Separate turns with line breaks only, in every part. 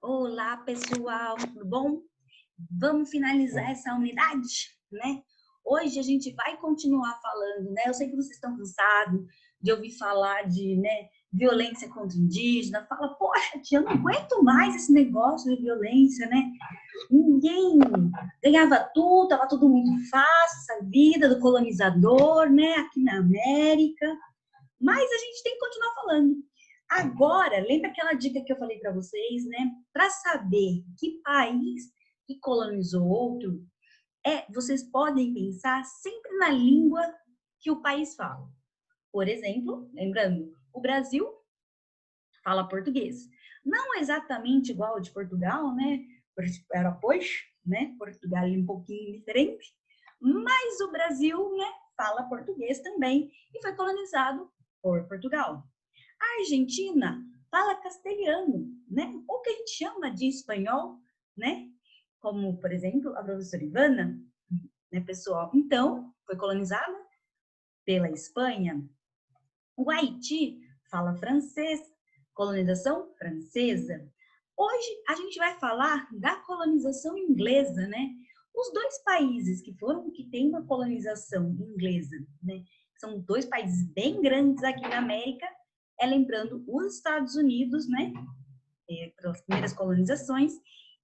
Olá, pessoal, tudo bom? Vamos finalizar essa unidade, né? Hoje a gente vai continuar falando, né? Eu sei que vocês estão cansados de ouvir falar de, né, violência contra indígena. Fala, poxa, tia, eu não aguento mais esse negócio de violência, né? Ninguém ganhava tudo, tava tudo muito fácil, essa vida do colonizador, né? Aqui na América. Mas a gente tem que continuar falando. Agora, lembra aquela dica que eu falei para vocês, né? Para saber que país que colonizou outro, vocês podem pensar sempre na língua que o país fala. Por exemplo, lembrando, o Brasil fala português. Não exatamente igual ao de Portugal, né? Era pois, né? Portugal é um pouquinho diferente, mas o Brasil, né, fala português também e foi colonizado por Portugal. A Argentina fala castelhano, né? Ou que a gente chama de espanhol, né? Como, por exemplo, a professora Ivana, né, pessoal? Então, foi colonizada pela Espanha. O Haiti fala francês, colonização francesa. Hoje a gente vai falar da colonização inglesa, né? Os dois países que têm uma colonização inglesa, né? São dois países bem grandes aqui na América, lembrando os Estados Unidos, né? Pelas primeiras colonizações,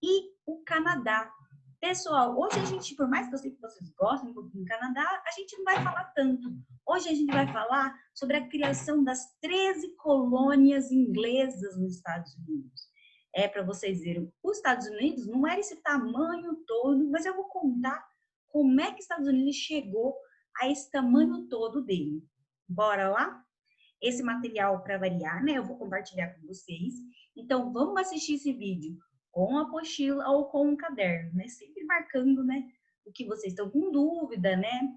e o Canadá. Pessoal, hoje a gente, por mais que eu sei que vocês gostem um pouquinho do Canadá, a gente não vai falar tanto. Hoje a gente vai falar sobre a criação das 13 colônias inglesas nos Estados Unidos. Para vocês verem, os Estados Unidos não era esse tamanho todo, mas eu vou contar como é que os Estados Unidos chegou a esse tamanho todo dele. Bora lá? Esse material, para variar, né? Eu vou compartilhar com vocês. Então, vamos assistir esse vídeo com a apostila ou com um caderno, né? Sempre marcando, né? O que vocês estão com dúvida, né?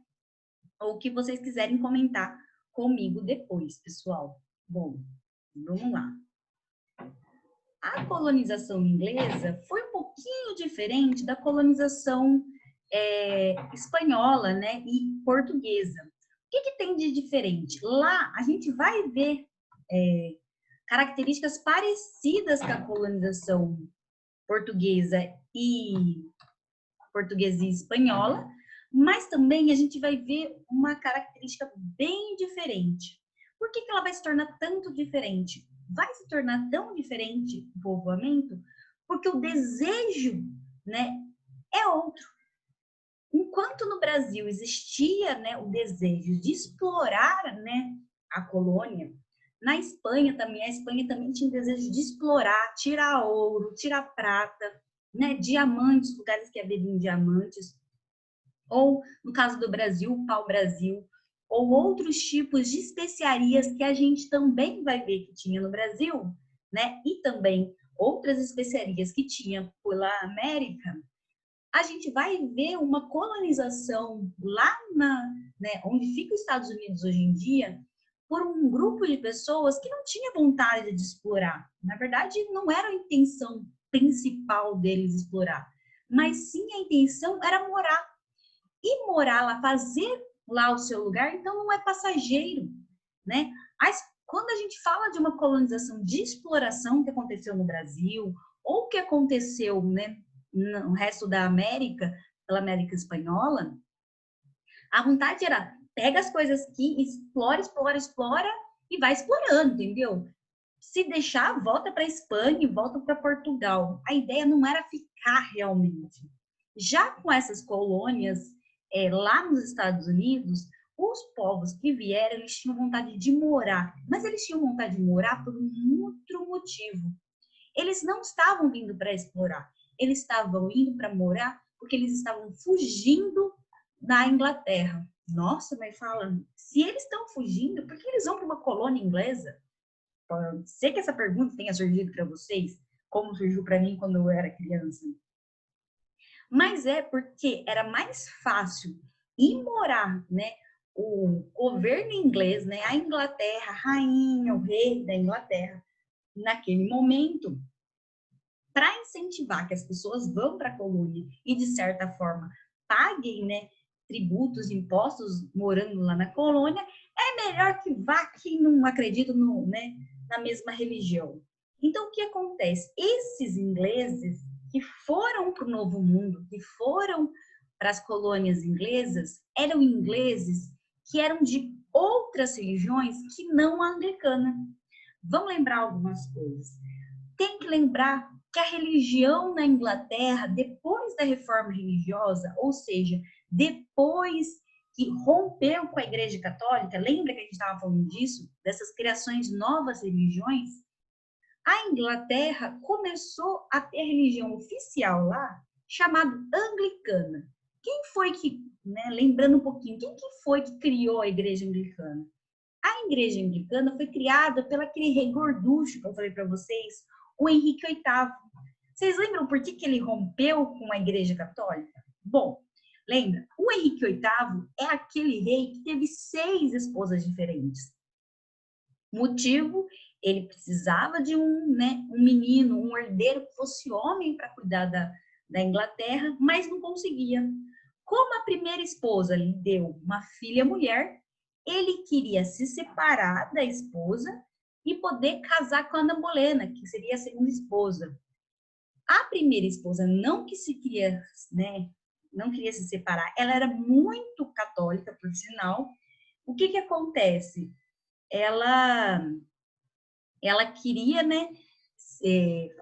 Ou o que vocês quiserem comentar comigo depois, pessoal. Bom, vamos lá. A colonização inglesa foi um pouquinho diferente da colonização espanhola, né? E portuguesa. O que tem de diferente? Lá a gente vai ver características parecidas com a colonização portuguesa e espanhola, mas também a gente vai ver uma característica bem diferente. Por que ela vai se tornar tanto diferente? Vai se tornar tão diferente o povoamento porque o desejo, né, é outro. Enquanto no Brasil existia, né, o desejo de explorar, né, a colônia, na Espanha também, a Espanha também tinha o desejo de explorar, tirar ouro, tirar prata, né, diamantes, lugares que haviam diamantes, ou no caso do Brasil, pau-brasil, ou outros tipos de especiarias que a gente também vai ver que tinha no Brasil, né, e também outras especiarias que tinha pela América. A gente vai ver uma colonização lá onde fica os Estados Unidos hoje em dia, por um grupo de pessoas que não tinha vontade de explorar. Na verdade, não era a intenção principal deles explorar, mas sim a intenção era morar. E morar lá, fazer lá o seu lugar, então não é passageiro, né? Quando a gente fala de uma colonização de exploração que aconteceu no Brasil, ou que aconteceu, né, no resto da América, pela América Espanhola, a vontade era pega as coisas aqui, explora, explora, explora e vai explorando, entendeu? Se deixar, volta para a Espanha e volta para Portugal. A ideia não era ficar realmente. Já com essas colônias lá nos Estados Unidos, os povos que vieram, eles tinham vontade de morar, mas eles tinham vontade de morar por um outro motivo. Eles não estavam vindo para explorar, eles estavam indo para morar porque eles estavam fugindo da Inglaterra. Nossa, mas fala, se eles estão fugindo, por que eles vão para uma colônia inglesa? Pode ser que essa pergunta tenha surgido para vocês, como surgiu para mim quando eu era criança. Mas é porque era mais fácil ir morar, né? O governo inglês, né? A Inglaterra, a rainha, o rei da Inglaterra, naquele momento, para incentivar que as pessoas vão para a colônia e, de certa forma, paguem, né, tributos, impostos morando lá na colônia, é melhor que vá quem não acredita no, né, na mesma religião. Então, o que acontece? Esses ingleses que foram para o Novo Mundo, que foram para as colônias inglesas, eram ingleses que eram de outras religiões que não a anglicana. Vamos lembrar algumas coisas. Tem que lembrar que a religião na Inglaterra, depois da reforma religiosa, ou seja, depois que rompeu com a Igreja Católica, lembra que a gente estava falando disso? Dessas criações de novas religiões? A Inglaterra começou a ter religião oficial lá, chamada anglicana. Quem foi que, né, lembrando um pouquinho, quem que foi que criou a Igreja Anglicana? A Igreja Anglicana foi criada pelo aquele rei gorducho que eu falei para vocês, o Henrique VIII. Vocês lembram por que ele rompeu com a Igreja Católica? Bom, lembra, o Henrique VIII é aquele rei que teve 6 esposas diferentes. Motivo, ele precisava de um menino, um herdeiro que fosse homem para cuidar da Inglaterra, mas não conseguia. Como a primeira esposa lhe deu uma filha mulher, ele queria se separar da esposa e poder casar com a Ana Bolena, que seria a segunda esposa. A primeira esposa não queria se separar, ela era muito católica, por sinal. O que acontece? Ela queria,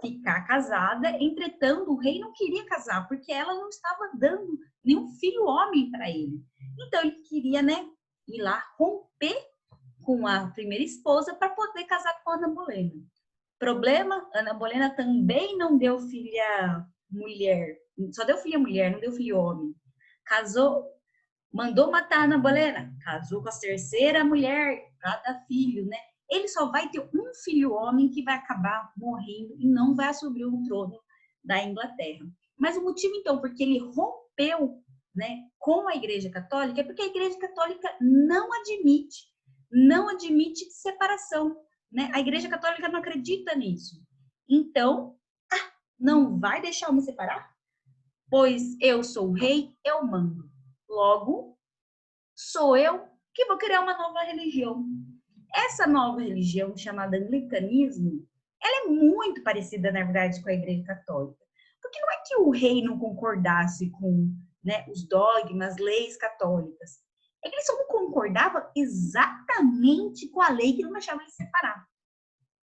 ficar casada, entretanto, o rei não queria casar, porque ela não estava dando nenhum filho homem para ele. Então, ele queria, ir lá romper com a primeira esposa para poder casar com a Ana Bolena. Problema, Ana Bolena também não deu filha mulher, só deu filha mulher, não deu filho homem. Casou, mandou matar a Ana Bolena, casou com a terceira mulher para dar filho, Ele só vai ter um filho homem que vai acabar morrendo e não vai assumir o trono da Inglaterra. Mas o motivo, então, porque ele rompeu, com a Igreja Católica, é porque a Igreja Católica não admite separação, A Igreja Católica não acredita nisso. Então, não vai deixar eu me separar? Pois eu sou o rei, eu mando. Logo, sou eu que vou criar uma nova religião. Essa nova religião, chamada anglicanismo, ela é muito parecida, na verdade, com a Igreja Católica. Porque não é que o rei não concordasse com os dogmas, leis católicas. É que ele só não concordava exatamente com a lei que não deixava ele separar.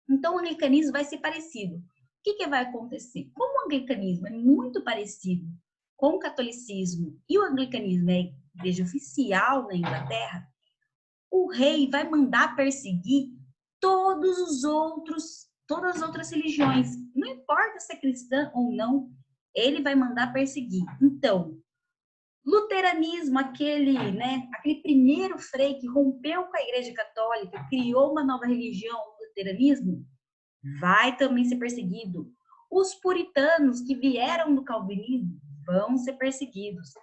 Então, o anglicanismo vai ser parecido. O que vai acontecer? Como o anglicanismo é muito parecido com o catolicismo e o anglicanismo é a igreja oficial na Inglaterra, o rei vai mandar perseguir todas as outras religiões. Não importa se é cristã ou não, ele vai mandar perseguir. Então, luteranismo, aquele primeiro frei que rompeu com a Igreja Católica, criou uma nova religião, o luteranismo, vai também ser perseguido. Os puritanos que vieram do calvinismo vão ser perseguidos.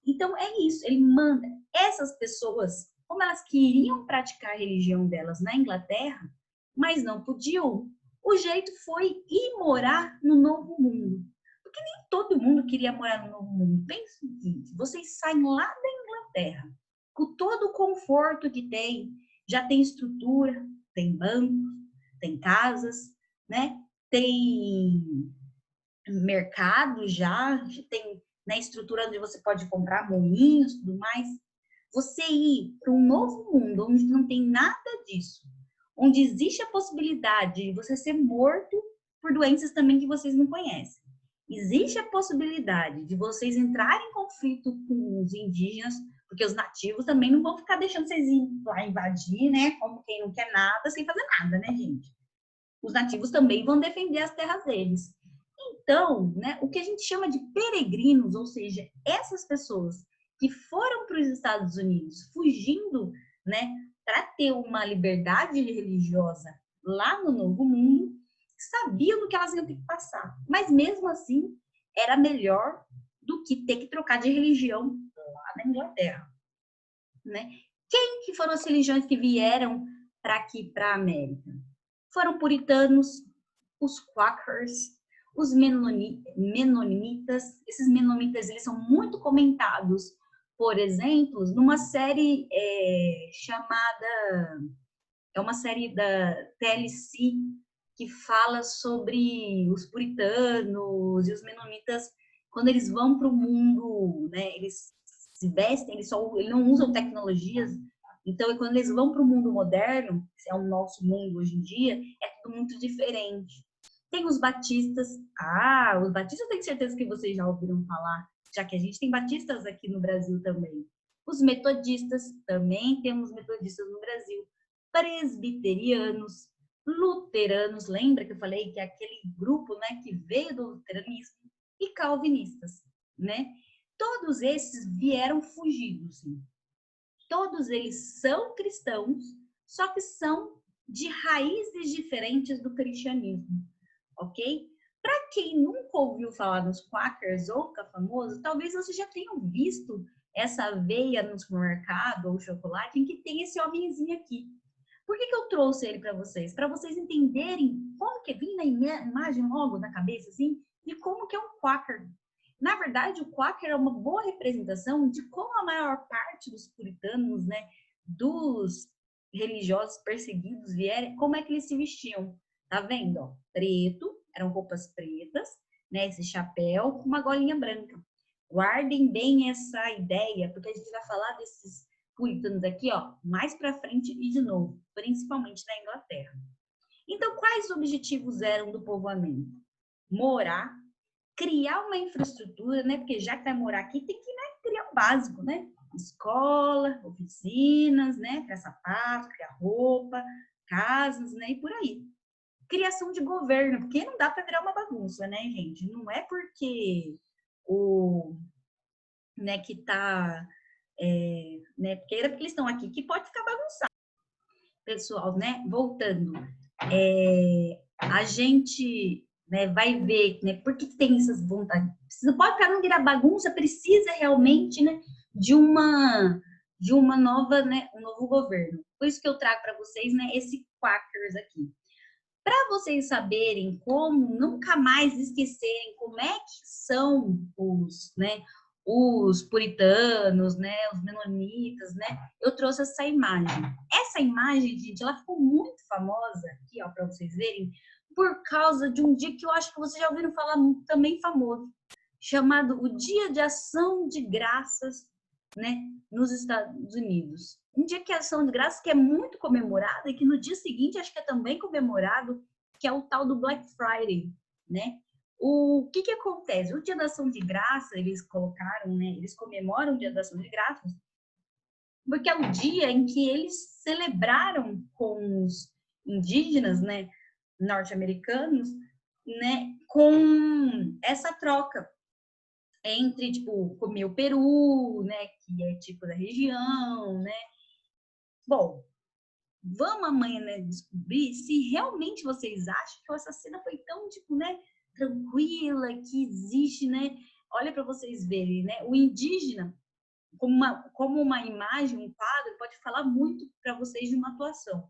Então, é isso. Ele manda essas pessoas, como elas queriam praticar a religião delas na Inglaterra, mas não podiam, o jeito foi ir morar no Novo Mundo. Porque nem todo mundo queria morar no Novo Mundo. Pensa o seguinte, vocês saem lá da Inglaterra, com todo o conforto que tem, já tem estrutura, tem bancos, tem casas, tem mercado já tem estrutura onde você pode comprar moinhos e tudo mais. Você ir para um novo mundo onde não tem nada disso, onde existe a possibilidade de você ser morto por doenças também que vocês não conhecem. Existe a possibilidade de vocês entrarem em conflito com os indígenas, porque os nativos também não vão ficar deixando vocês ir lá invadir, como quem não quer nada, sem fazer nada, gente? Os nativos também vão defender as terras deles. Então, o que a gente chama de peregrinos, ou seja, essas pessoas que foram para os Estados Unidos fugindo, para ter uma liberdade religiosa lá no Novo Mundo, sabiam do que elas iam ter que passar. Mas mesmo assim, era melhor do que ter que trocar de religião lá na Inglaterra, Quem que foram as religiões que vieram para aqui, para a América? Foram puritanos, os Quakers, os menonitas. Esses menonitas, eles são muito comentados, por exemplo, numa série chamada... É uma série da TLC, que fala sobre os puritanos e os menonitas, quando eles vão para o mundo, né, eles se vestem, eles não usam tecnologias, então quando eles vão para o mundo moderno, que é o nosso mundo hoje em dia, é tudo muito diferente. Tem os batistas, os batistas eu tenho certeza que vocês já ouviram falar, já que a gente tem batistas aqui no Brasil também. Os metodistas, também temos metodistas no Brasil. Presbiterianos, luteranos, lembra que eu falei que é aquele grupo, né, que veio do luteranismo, e calvinistas, né? Todos esses vieram fugidos, sim. Todos eles são cristãos, só que são de raízes diferentes do cristianismo, ok? Para quem nunca ouviu falar nos Quakers ou Cafamoso, talvez você já tenha visto essa aveia no supermercado ou chocolate em que tem esse homenzinho aqui. Por que eu trouxe ele para vocês? Para vocês entenderem como que vem na imagem logo na cabeça, assim, e como que é um Quaker. Na verdade, o Quaker é uma boa representação de como a maior parte dos puritanos, né, dos religiosos perseguidos vieram, como é que eles se vestiam. Tá vendo? Ó, preto, eram roupas pretas, né, esse chapéu com uma golinha branca. Guardem bem essa ideia, porque a gente vai falar desses puritanos aqui, ó, mais para frente e de novo, principalmente na Inglaterra. Então, quais objetivos eram do povoamento? Morar, criar uma infraestrutura, né? Porque já que vai morar aqui, tem que, né, criar o básico, né? Escola, oficinas, né? Criar sapato, criar roupa, casas, né? E por aí. Criação de governo, porque não dá para virar uma bagunça, né, gente? Não é porque o, né, que tá, né, porque eles estão aqui, que pode ficar bagunçado. Pessoal, né, voltando, a gente, né, vai ver, né, por que tem essas vontades. Não pode para não virar bagunça, precisa realmente, né, de uma nova, né, um novo governo. Por isso que eu trago para vocês, né, esse Quakers aqui. Para vocês saberem como nunca mais esquecerem como é que são os puritanos, né, os menonitas, né, eu trouxe essa imagem. Essa imagem, gente, ela ficou muito famosa aqui, ó, para vocês verem, por causa de um dia que eu acho que vocês já ouviram falar também famoso, chamado o Dia de Ação de Graças, né, nos Estados Unidos. Um dia que é Ação de Graças que é muito comemorado e que no dia seguinte acho que é também comemorado, que é o tal do Black Friday, né? O que acontece? O Dia da Ação de Graça, eles colocaram, né? Eles comemoram o Dia da Ação de Graças porque é o dia em que eles celebraram com os indígenas, né, norte-americanos, né, com essa troca entre, tipo, comer o peru, né, que é tipo da região, né. Bom, vamos amanhã, né, descobrir se realmente vocês acham que essa cena foi tão, tipo, né, tranquila, que existe, né. Olha para vocês verem, né, o indígena, como uma imagem, um quadro, pode falar muito para vocês de uma atuação.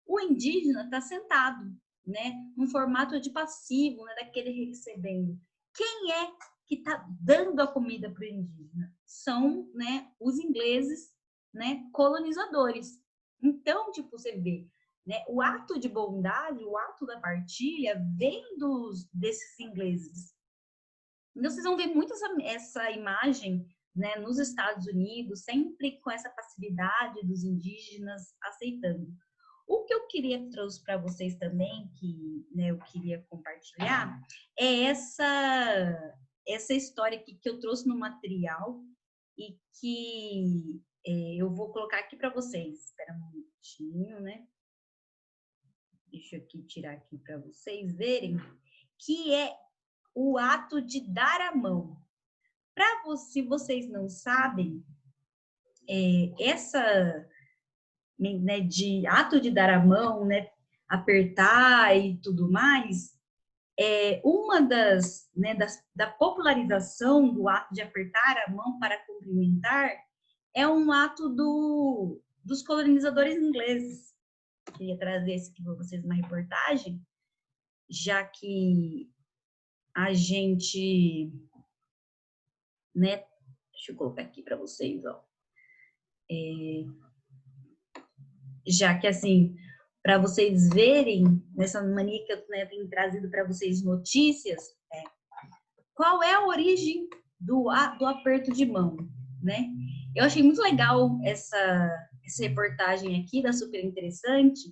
O indígena está sentado, né, num formato de passivo, né, daquele recebendo. Quem é que está dando a comida para o indígena? São, né, os ingleses, né, colonizadores. Então, tipo, você vê, né, o ato de bondade, o ato da partilha vem desses ingleses. Então, vocês vão ver muito essa imagem, né, nos Estados Unidos, sempre com essa passividade dos indígenas aceitando. O que eu queria trouxe para vocês também, que, né, eu queria compartilhar, é essa história aqui que eu trouxe no material e que eu vou colocar aqui para vocês. Espera um minutinho, né? Deixa eu aqui tirar aqui para vocês verem, que é o ato de dar a mão. Se vocês não sabem, essa, né, de ato de dar a mão, né, apertar e tudo mais, uma né, da popularização do ato de apertar a mão para cumprimentar é um ato dos colonizadores ingleses. Queria trazer esse aqui para vocês uma reportagem, já que a gente, né, deixa eu colocar aqui para vocês, ó. Já que, assim, para vocês verem, nessa mania que eu, né, tenho trazido para vocês notícias, qual é a origem do aperto de mão, né? Eu achei muito legal essa reportagem aqui, da Super Interessante,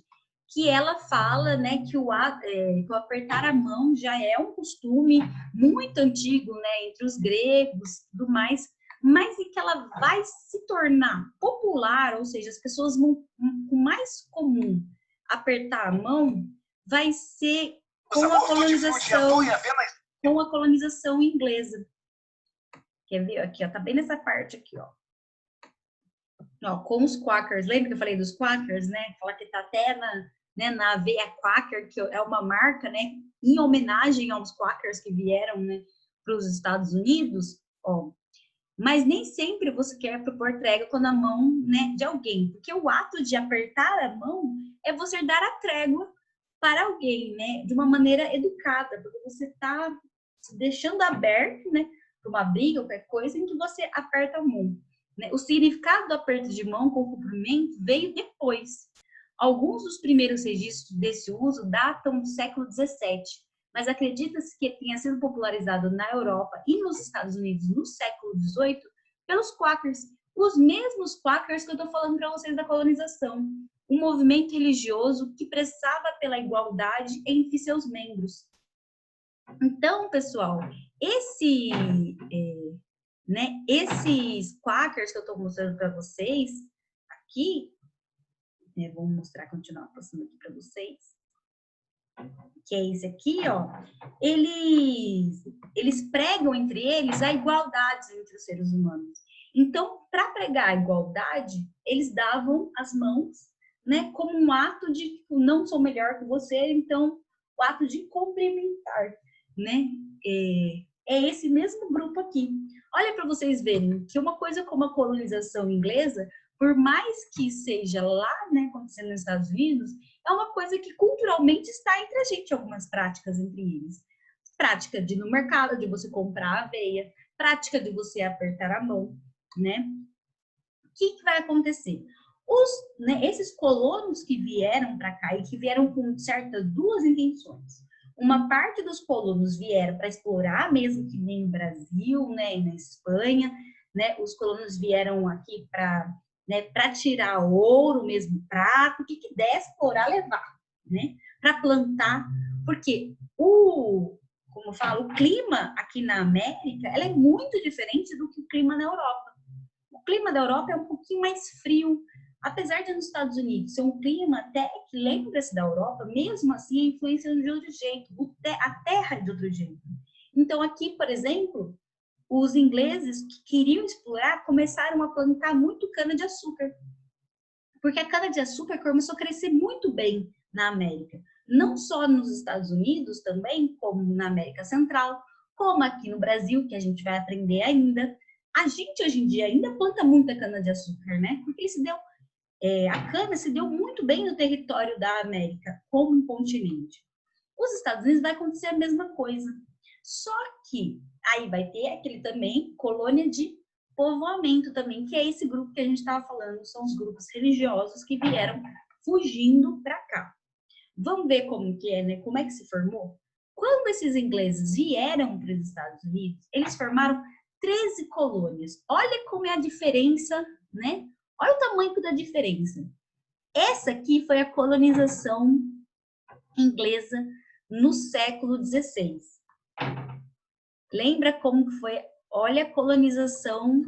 que ela fala, né, que o apertar a mão já é um costume muito antigo, né, entre os gregos e tudo mais, mas que ela vai se tornar popular, ou seja, as pessoas com mais comum apertar a mão, vai ser com a colonização inglesa. Quer ver aqui, ó, tá bem nessa parte aqui, ó. Ó, com os Quakers, lembra que eu falei dos Quakers, né? Falar que tá até na aveia Quaker, que é uma marca, né? Em homenagem aos Quakers que vieram, né, para os Estados Unidos, ó. Mas nem sempre você quer propor trégua com a mão, né, de alguém, porque o ato de apertar a mão é você dar a trégua para alguém, né, de uma maneira educada, porque você está se deixando aberto, né, para uma briga ou qualquer coisa em que você aperta a mão. Né? O significado do aperto de mão com cumprimento veio depois. Alguns dos primeiros registros desse uso datam do século XVII, mas acredita-se que tenha sido popularizado na Europa e nos Estados Unidos no século XVIII pelos Quakers, os mesmos Quakers que eu estou falando para vocês da colonização, um movimento religioso que pressava pela igualdade entre seus membros. Então, pessoal, esses Quakers que eu estou mostrando para vocês aqui, vou mostrar, continuar passando aqui para vocês, que é esse aqui, ó, eles pregam entre eles a igualdade entre os seres humanos. Então, para pregar a igualdade, eles davam as mãos, né, como um ato de tipo, não sou melhor que você, então o ato de cumprimentar, né? É esse mesmo grupo aqui. Olha para vocês verem que uma coisa como a colonização inglesa, por mais que seja lá, né, acontecendo nos Estados Unidos, é uma coisa que culturalmente está entre a gente, algumas práticas entre eles. Prática de ir no mercado, de você comprar aveia, prática de você apertar a mão, né? O que vai acontecer? Esses colonos que vieram para cá e que vieram com certas duas intenções. Uma parte dos colonos vieram para explorar, mesmo que nem no Brasil, né, e na Espanha, né? Os colonos vieram aqui para tirar ouro, mesmo prata, o que der explorar, levar, né? Para plantar, porque como eu falo, o clima aqui na América, ela é muito diferente do que o clima na Europa. O clima da Europa é um pouquinho mais frio, apesar de nos Estados Unidos ser um clima até que lembra-se da Europa, mesmo assim a influência é de outro jeito, a terra é de outro jeito. Então aqui, por exemplo, os ingleses que queriam explorar começaram a plantar muito cana-de-açúcar, porque a cana-de-açúcar começou a crescer muito bem na América, não só nos Estados Unidos também, como na América Central, como aqui no Brasil, que a gente vai aprender ainda. A gente hoje em dia ainda planta muita cana-de-açúcar, né? Porque a cana se deu muito bem no território da América, como um continente. Os Estados Unidos vai acontecer a mesma coisa. Só que aí vai ter aquele também colônia de povoamento também, que é esse grupo que a gente estava falando, são os grupos religiosos que vieram fugindo para cá. Vamos ver como que é, né? Como é que se formou? Quando esses ingleses vieram para os Estados Unidos, eles formaram 13 colônias. Olha como é a diferença, né? Olha o tamanho da diferença. Essa aqui foi a colonização inglesa no século XVI. Lembra como foi? Olha a colonização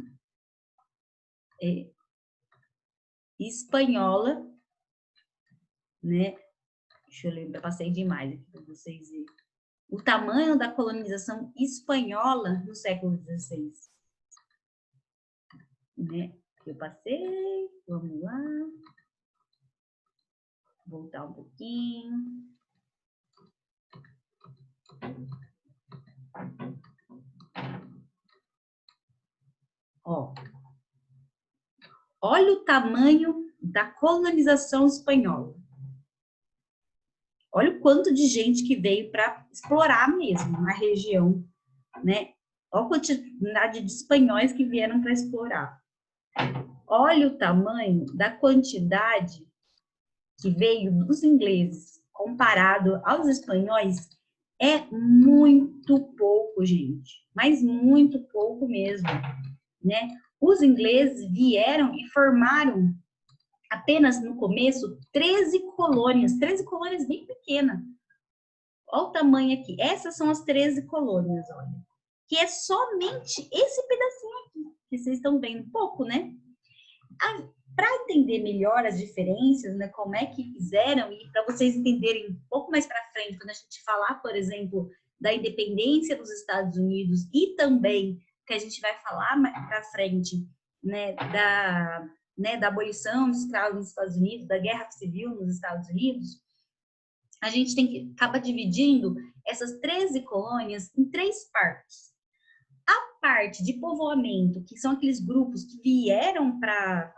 espanhola, né? Deixa eu lembrar, passei demais aqui para vocês verem. O tamanho da colonização espanhola no século XVI. Né? Eu passei, vamos lá. Voltar um pouquinho. Ó. Olha o tamanho da colonização espanhola. Olha o quanto de gente que veio para explorar mesmo a região, né? Olha a quantidade de espanhóis que vieram para explorar. Olha o tamanho da quantidade que veio dos ingleses comparado aos espanhóis é muito pouco, gente, mas muito pouco mesmo, né? Os ingleses vieram e formaram apenas no começo 13 colônias bem pequenas. Olha o tamanho aqui. Essas são as 13 colônias, olha. Que é somente esse pedacinho aqui, que vocês estão vendo pouco, né? Para entender melhor as diferenças, né, como é que fizeram, e para vocês entenderem um pouco mais para frente, quando a gente falar, por exemplo, da independência dos Estados Unidos e também que a gente vai falar para frente, né, da abolição dos escravos nos Estados Unidos, da guerra civil nos Estados Unidos, a gente tem que acaba dividindo essas 13 colônias em 3 partes. A parte de povoamento, que são aqueles grupos que vieram para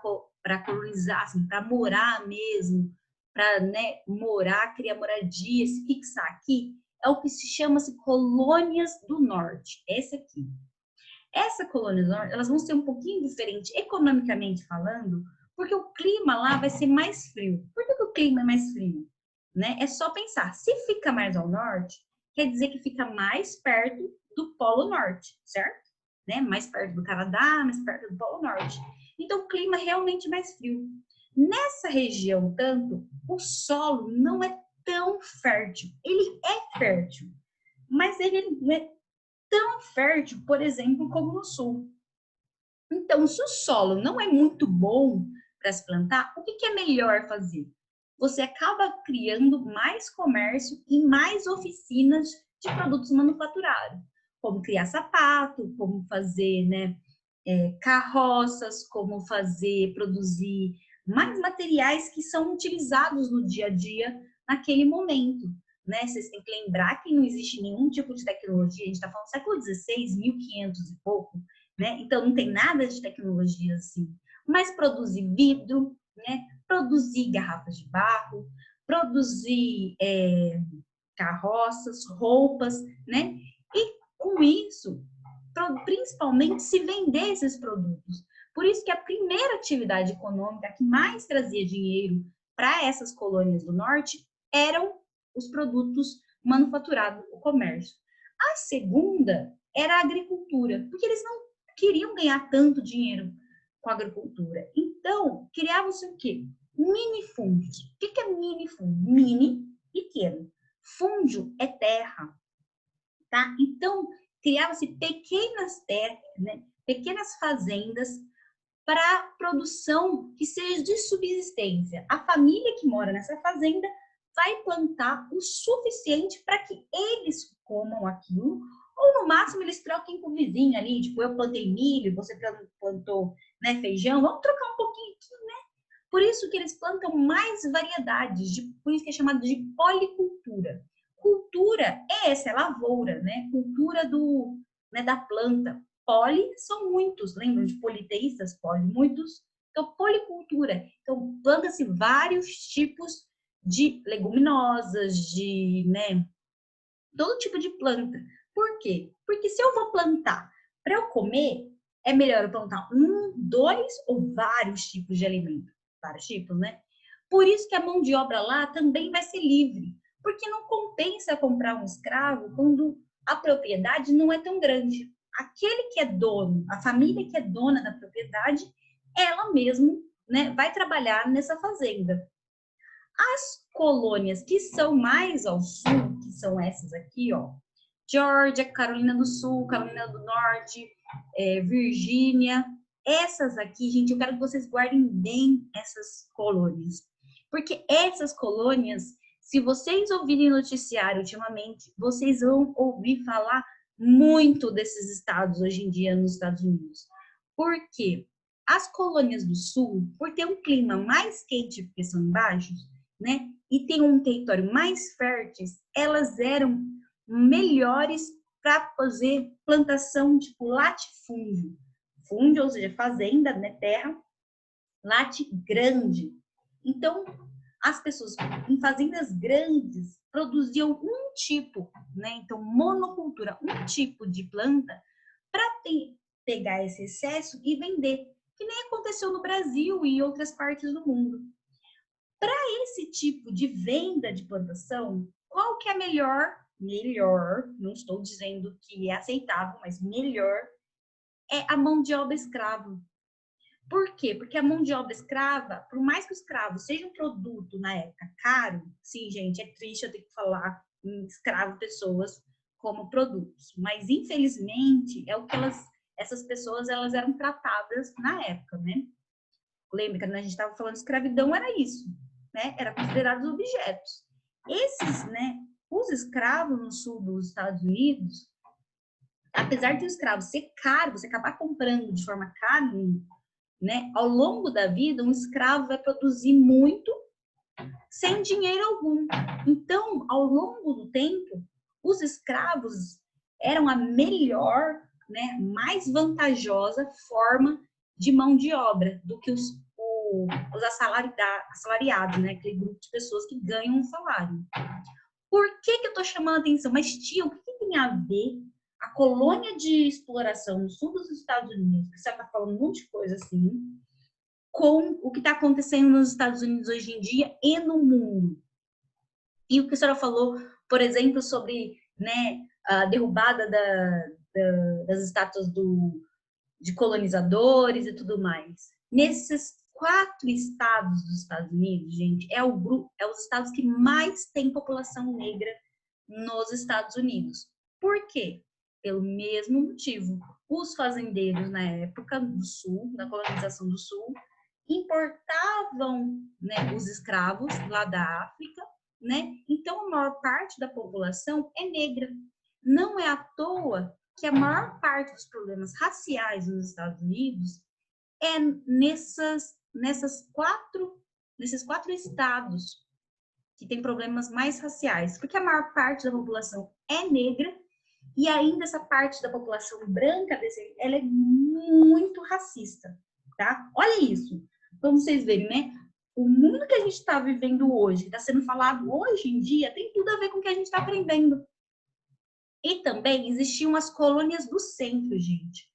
colonizar, assim, para morar mesmo, para, né, morar, criar moradia, se fixar aqui, é o que se chama-se colônias do norte. Essa aqui. Essa colônia do norte, elas vão ser um pouquinho diferentes economicamente falando, porque o clima lá vai ser mais frio. Por que o clima é mais frio? Né? É só pensar, se fica mais ao norte, quer dizer que fica mais perto do Polo Norte, certo? Né? Mais perto do Canadá, mais perto do Polo Norte. Então, o clima é realmente mais frio. Nessa região, tanto, o solo não é tão fértil. Ele é fértil, mas ele não é tão fértil, por exemplo, como no sul. Então, se o solo não é muito bom para se plantar, o que é melhor fazer? Você acaba criando mais comércio e mais oficinas de produtos manufaturados, como criar sapato, como fazer, né, carroças, como fazer, produzir mais materiais que são utilizados no dia a dia naquele momento. Né? Vocês têm que lembrar que não existe nenhum tipo de tecnologia, a gente está falando do século XVI, 1500 e pouco, né? Então não tem nada de tecnologia assim. Mas produzir vidro, né? Produzir garrafas de barro, produzir carroças, roupas, né? E com isso, principalmente se vender esses produtos. Por isso que a primeira atividade econômica que mais trazia dinheiro para essas colônias do norte eram os produtos manufaturados, o comércio. A segunda era a agricultura, porque eles não queriam ganhar tanto dinheiro com a agricultura. Então, criavam-se o quê? Minifúndios. O que é minifúndio? Mini, pequeno. Fúndio é terra, tá? Então, criavam-se pequenas terras, né? Pequenas fazendas para produção que seja de subsistência. A família que mora nessa fazenda vai plantar o suficiente para que eles comam aquilo, ou no máximo eles troquem com o vizinho ali, tipo, eu plantei milho, você plantou, né, feijão, vamos trocar um pouquinho aqui, né? Por isso que eles plantam mais variedades, por isso que é chamado de policultura. Cultura é essa, é lavoura, né? Cultura né, da planta. Poli são muitos, lembram de politeístas? Poli, muitos. Então, policultura. Então, planta-se vários tipos de leguminosas, né, todo tipo de planta. Por quê? Porque se eu vou plantar para eu comer, é melhor eu plantar 1, 2 ou vários tipos de alimento. Vários tipos, né? Por isso que a mão de obra lá também vai ser livre. Porque não compensa comprar um escravo quando a propriedade não é tão grande. Aquele que é dono, a família que é dona da propriedade, ela mesmo, né, vai trabalhar nessa fazenda. As colônias que são mais ao sul, que são essas aqui, ó, Geórgia, Carolina do Sul, Carolina do Norte, Virgínia, essas aqui, gente, eu quero que vocês guardem bem essas colônias, porque essas colônias, se vocês ouvirem noticiário ultimamente, vocês vão ouvir falar muito desses estados hoje em dia nos Estados Unidos. Por quê? As colônias do sul, por ter um clima mais quente porque são embaixo, né, e tem um território mais fértil, elas eram melhores para fazer plantação tipo latifúndio. Fúndio, ou seja, fazenda, né, terra, late grande. Então, as pessoas em fazendas grandes produziam um tipo, né, então monocultura, um tipo de planta para pegar esse excesso e vender, que nem aconteceu no Brasil e em outras partes do mundo. Para esse tipo de venda de plantação, qual que é a melhor, não estou dizendo que é aceitável, mas melhor, é a mão de obra escrava. Por quê? Porque a mão de obra escrava, por mais que o escravo seja um produto na época caro, sim, gente, é triste eu ter que falar em escravo pessoas como produtos, mas infelizmente é o que essas pessoas elas eram tratadas na época, né? Lembra que quando a gente estava falando de escravidão era isso, né? Era considerados objetos. Esses, né? Os escravos no sul dos Estados Unidos, apesar de o escravo ser caro, você acabar comprando de forma cara, né? Ao longo da vida, um escravo vai produzir muito sem dinheiro algum. Então, ao longo do tempo, os escravos eram a melhor, né, mais vantajosa forma de mão de obra do que os assalariados, né, aquele grupo de pessoas que ganham um salário. Por que eu estou chamando a atenção? Mas, tia, o que tem a ver a colônia de exploração no sul dos Estados Unidos, que você está falando um monte de coisa assim, com o que está acontecendo nos Estados Unidos hoje em dia e no mundo? E o que a senhora falou, por exemplo, sobre, né, a derrubada das estátuas de colonizadores e tudo mais. Nesses 4 estados dos Estados Unidos, gente, é os estados que mais têm população negra nos Estados Unidos. Por quê? Pelo mesmo motivo. Os fazendeiros, na época do Sul, na colonização do Sul, importavam, né, os escravos lá da África, né? Então, a maior parte da população é negra. Não é à toa que a maior parte dos problemas raciais nos Estados Unidos é nesses 4 estados que tem problemas mais raciais, porque a maior parte da população é negra e ainda essa parte da população branca, ela é muito racista, tá? Olha isso, para vocês verem, né? O mundo que a gente está vivendo hoje, que está sendo falado hoje em dia, tem tudo a ver com o que a gente está aprendendo. E também existiam as colônias do centro, gente.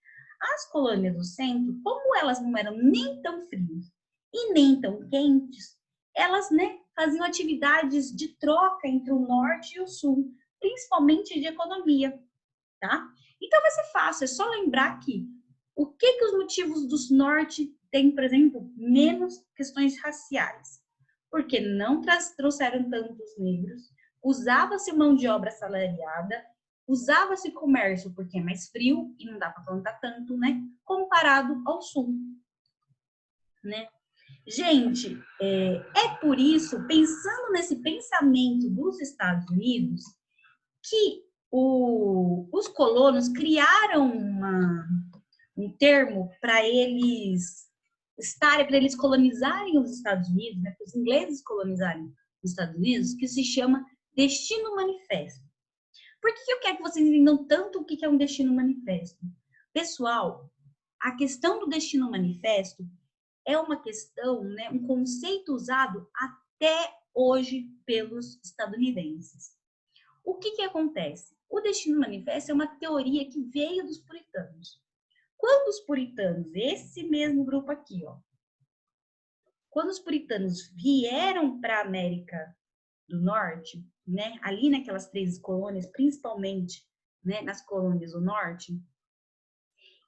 As colônias do centro, como elas não eram nem tão frias e nem tão quentes, elas, né, faziam atividades de troca entre o norte e o sul, principalmente de economia, tá? Então vai ser fácil, é só lembrar que o que os motivos dos norte têm, por exemplo, menos questões raciais, porque não trouxeram tantos negros, usava-se mão de obra assalariada, usava-se comércio porque é mais frio e não dá para plantar tanto, né? Comparado ao sul, né? Gente, é por isso, pensando nesse pensamento dos Estados Unidos, que os colonos criaram um termo para eles para eles colonizarem os Estados Unidos, né, para os ingleses colonizarem os Estados Unidos, que se chama Destino Manifesto. Por que eu quero que vocês entendam tanto o que é um destino manifesto? Pessoal, a questão do destino manifesto é uma questão, né, um conceito usado até hoje pelos estadunidenses. O que acontece? O destino manifesto é uma teoria que veio dos puritanos. Quando os puritanos, esse mesmo grupo aqui, ó, quando os puritanos vieram para a América do Norte, né, ali naquelas 3 colônias, principalmente, né, nas colônias do Norte,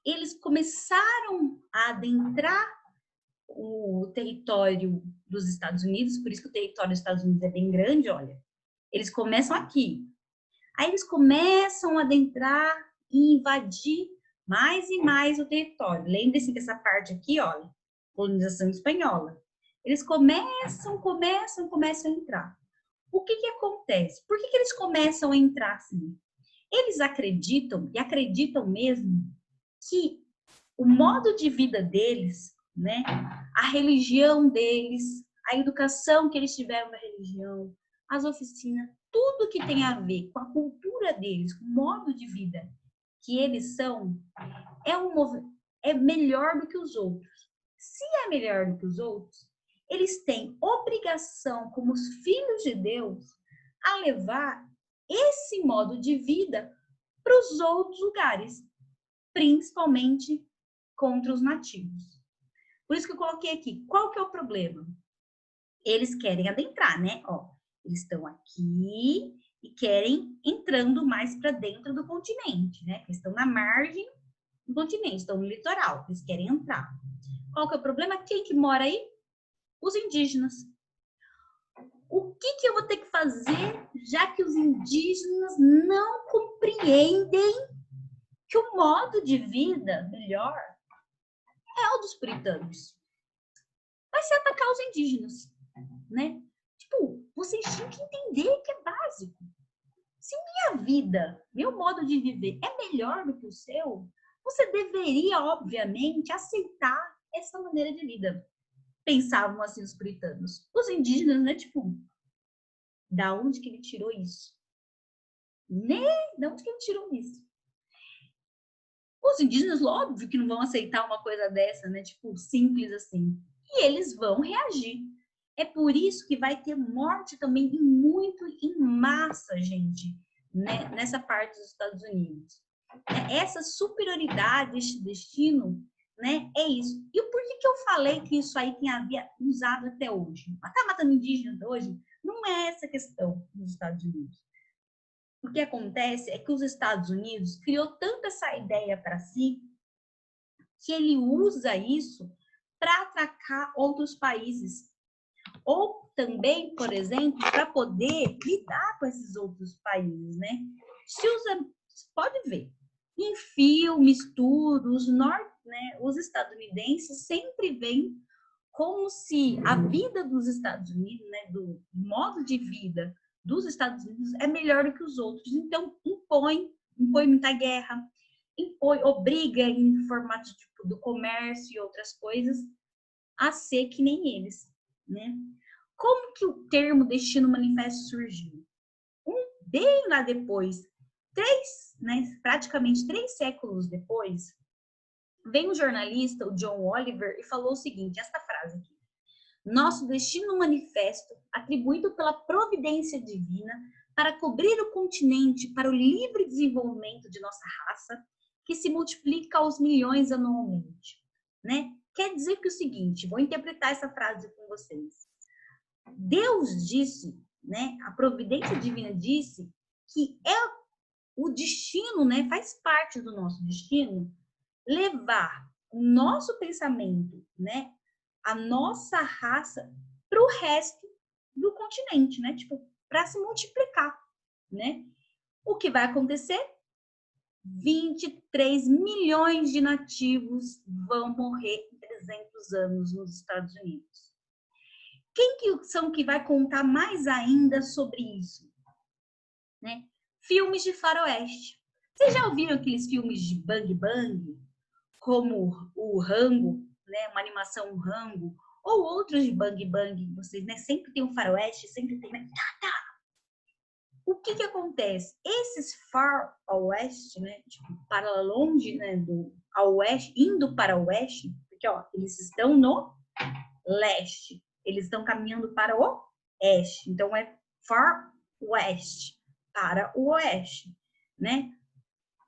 eles começaram a adentrar o território dos Estados Unidos, por isso que o território dos Estados Unidos é bem grande, olha. Eles começam aqui. Aí eles começam a adentrar e invadir mais e mais o território. Lembre-se que essa parte aqui, olha, colonização espanhola. Eles começam a entrar. O que acontece? Por que eles começam a entrar assim? Eles acreditam, e acreditam mesmo, que o modo de vida deles, né, a religião deles, a educação que eles tiveram na religião, as oficinas, tudo que tem a ver com a cultura deles, com o modo de vida que eles são, é melhor do que os outros. Se é melhor do que os outros, eles têm obrigação, como os filhos de Deus, a levar esse modo de vida para os outros lugares, principalmente contra os nativos. Por isso que eu coloquei aqui, qual que é o problema? eles querem adentrar, né? Ó, eles estão aqui e querem entrando mais para dentro do continente, né? Eles estão na margem do continente, estão no litoral, eles querem entrar. Qual que é o problema? Quem que mora aí? Os indígenas. O que eu vou ter que fazer, já que os indígenas não compreendem que o modo de vida melhor é o dos puritanos? Vai ser atacar os indígenas, né? Tipo, vocês têm que entender que é básico. Se minha vida, meu modo de viver é melhor do que o seu, você deveria, obviamente, aceitar essa maneira de vida. Pensavam assim os puritanos. Os indígenas, né? Tipo, da onde que ele tirou isso? Né? Da onde que ele tirou isso? Os indígenas, óbvio que não vão aceitar uma coisa dessa, né? Tipo, simples assim. E eles vão reagir. É por isso que vai ter morte também muito em massa, gente, né? Nessa parte dos Estados Unidos. Essa superioridade, esse destino, né? É isso. E por que eu falei que isso aí tem havia usado até hoje? Tá matando indígenas hoje? Não é essa a questão nos Estados Unidos. O que acontece é que os Estados Unidos criou tanto essa ideia para si que ele usa isso para atacar outros países. Ou também, por exemplo, para poder lidar com esses outros países, né? Se usa, pode ver, em filmes, tudo, os estadunidenses sempre veem como se a vida dos Estados Unidos, né, do modo de vida dos Estados Unidos é melhor do que os outros. Então, impõe muita guerra, obriga em formato tipo, do comércio e outras coisas a ser que nem eles, né? Como que o termo Destino Manifesto surgiu? Bem lá depois, praticamente 3 séculos depois, vem um jornalista, o John Oliver, e falou o seguinte, esta frase aqui: nosso destino manifesto, atribuído pela providência divina para cobrir o continente para o livre desenvolvimento de nossa raça, que se multiplica aos milhões anualmente, né? Quer dizer que o seguinte, vou interpretar essa frase com vocês. Deus disse, né? A providência divina disse que é o destino, né? Faz parte do nosso destino levar o nosso pensamento, né? A nossa raça para o resto do continente, né? Tipo, para se multiplicar, né? O que vai acontecer? 23 milhões de nativos vão morrer em 300 anos nos Estados Unidos. Quem que são que vai contar mais ainda sobre isso? Né? Filmes de faroeste. Vocês já ouviram aqueles filmes de Bang Bang? Como o Rango, né? Uma animação Rango, ou outros de Bang Bang, vocês, né? Sempre tem um faroeste, sempre tem, né? O que acontece? Esses far ao oeste, né? Tipo, para longe, né? Ao oeste, indo para o oeste, porque, ó, eles estão no leste, eles estão caminhando para o oeste, então é far west, para o oeste, né?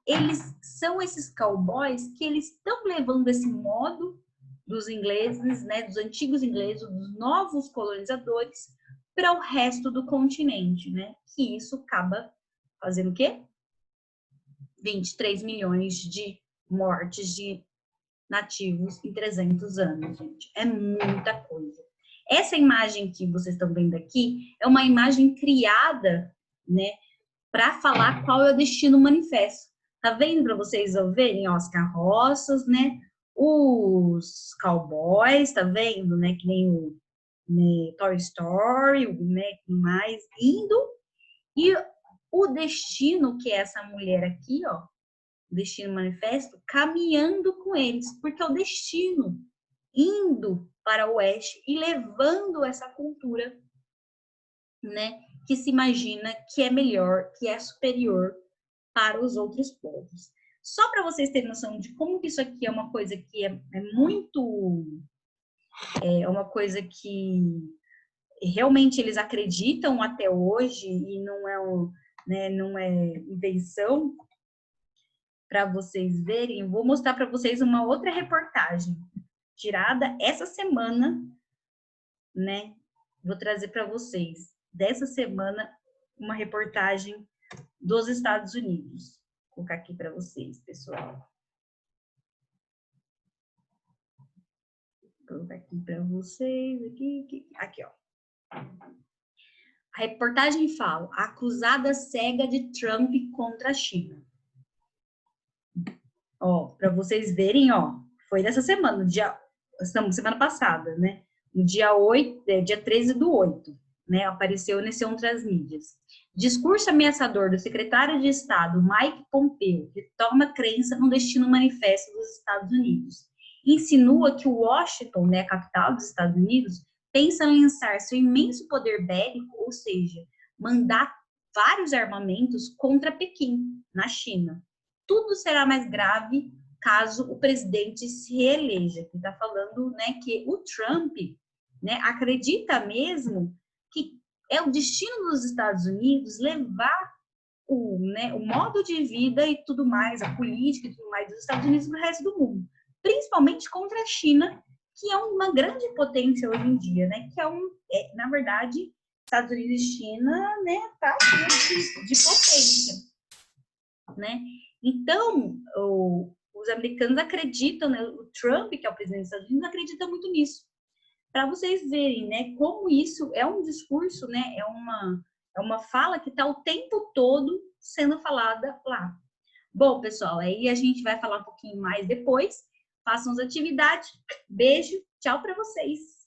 Eles são esses cowboys que eles estão levando esse modo dos ingleses, né, dos antigos ingleses, dos novos colonizadores, para o resto do continente, né? Que isso acaba fazendo o quê? 23 milhões de mortes de nativos em 300 anos, gente. É muita coisa. Essa imagem que vocês estão vendo aqui é uma imagem criada, né, para falar qual é o destino manifesto. Tá vendo para vocês verem, ó, as carroças, né? Os cowboys, tá vendo, né? Que nem o Toy Story, né? Mais indo. E o destino, que é essa mulher aqui, ó, o destino manifesto, caminhando com eles, porque é o destino indo para o oeste e levando essa cultura, né? Que se imagina que é melhor, que é superior para os outros povos. Só para vocês terem noção de como que isso aqui é uma coisa que é muito... É uma coisa que realmente eles acreditam até hoje e não é invenção, para vocês verem. Vou mostrar para vocês uma outra reportagem tirada essa semana, né? vou trazer para vocês, dessa semana, uma reportagem dos Estados Unidos. Vou colocar aqui para vocês, pessoal. Vou colocar aqui para vocês, aqui, ó. A reportagem fala: a acusada cega de Trump contra a China. Ó, para vocês verem, ó, foi dessa semana, semana passada, né? No dia 8, dia 13/8, né? Apareceu nesse outras mídias. Discurso ameaçador do secretário de Estado, Mike Pompeo, retoma crença no destino manifesto dos Estados Unidos. Insinua que Washington, né, a capital dos Estados Unidos, pensa em lançar seu imenso poder bélico, ou seja, mandar vários armamentos contra Pequim, na China. Tudo será mais grave caso o presidente se reeleja. Ele está falando, né, que o Trump, né, acredita mesmo que é o destino dos Estados Unidos levar o modo de vida e tudo mais, a política e tudo mais dos Estados Unidos para o resto do mundo, principalmente contra a China, que é uma grande potência hoje em dia, né? Que na verdade, Estados Unidos e China, né, tá de potência, né? Então, os americanos acreditam, né? O Trump, que é o presidente dos Estados Unidos, acredita muito nisso. Para vocês verem, né, como isso é um discurso, né, é uma fala que está o tempo todo sendo falada lá. Bom, pessoal, aí a gente vai falar um pouquinho mais depois. Façam as atividades. Beijo, tchau para vocês.